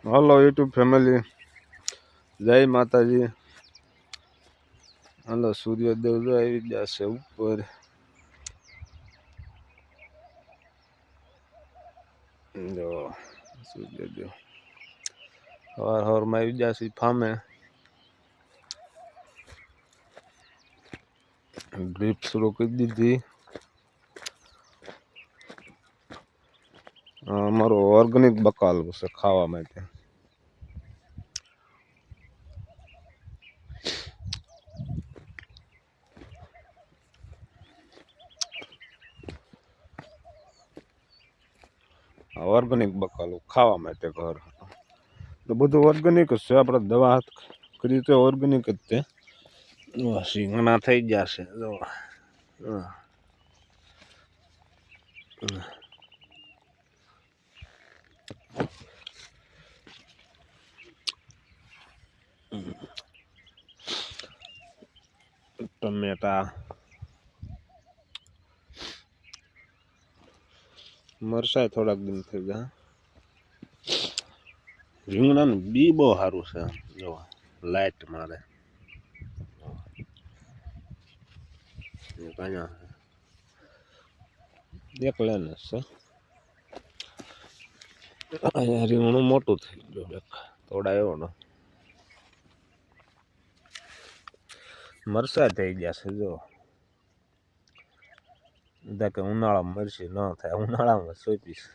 Hello YouTube family, જય માતાજી. Hello સૂર્યદેવ જો આવી જશે ઉપર. જો સૂર્યદેવ હવારમાં આવી જશે ફામે. ડ્રીપ શરૂ કરી દીધી. અમારો ઓર્ગેનિક બકાલ છે ખાવા માટે. ઓર્ગેનિક બકાલો ખાવા માટે ઘર તો બધું ઓર્ગેનિક જ છે. આપણે દવા હાથ કરી તો ઓર્ગેનિક જ તે સિંગણા થઈ જશે. જો ટમેટા, મરચાં થોડાક દિન થઈ ગયા. રીંગણાનું બી બહુ સારું છે. જો લાઈટ મારે એક લાઈન છે. અહીંયા રીંગણું મોટું થઈ ગયું. થોડા એવો ને મરચાં થઈ ગયા છે. જો કે ઉનાળામાં મરચી ન થાય, ઉનાળામાં સોંપીશ.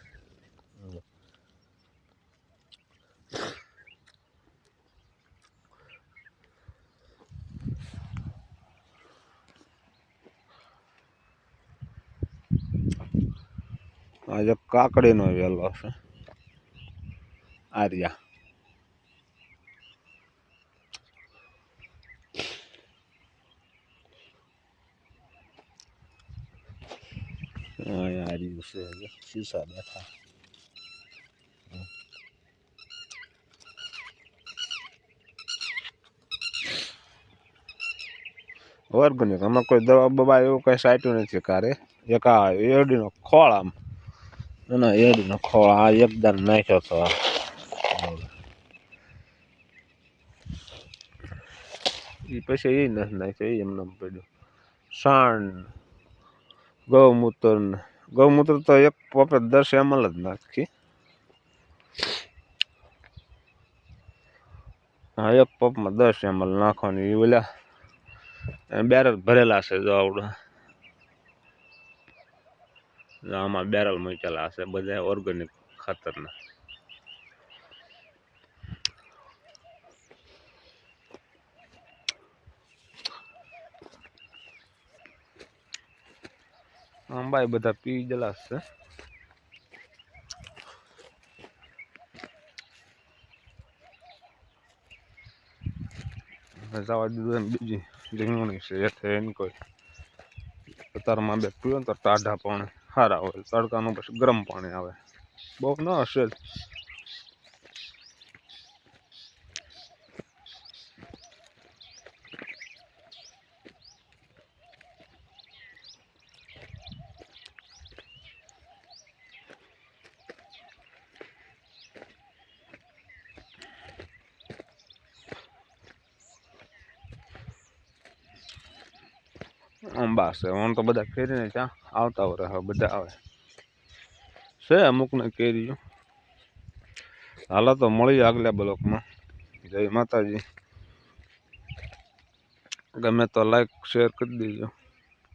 આજે કાકડીનો વેલો છે. આર્યા આર્યું છે. શીશા બેઠા ઓર્ગેનિક. આમાં કોઈ દવા બવા એવું કઈ સાટ્યું નથી. કારે એક આ એરડીનો ખોળ, આમ એના એરડીનો ખોળ આ એકદમ નાખ્યો હતો. એ પછી એ નથી નાખ્યો, એ એમને પડ્યું. સાણ ગૌમૂત્ર તો એક પોપે 10 ml જ નાખી. હા, એક પપમાં 10 ml નાખવાની. એ ઓલા બેરલ ભરેલા છે. જો આવડું આમાં બેરલ મૂકેલા છે બધા ઓર્ગેનિક ખાતરના. અંબાઈ બધા પી ગયેલા છે. જવા દીધું. બીજી રીંગણી છે એટલે એને કોઈ અત્યારમાં બે પીવે તો ટાઢા પાણી સારા હોય. તડકાનું પછી ગરમ પાણી આવે. બહુ ન હશે. આંબા છે. હું તો બધા ફેરીને ત્યાં આવતા હોય. બધા આવે છે. અમુક ને કેરીઓ. હાલો તો મળીએ આગલા બ્લોકમાં. જય માતાજી. ગમે તો લાઈક શેર કરી દેજો.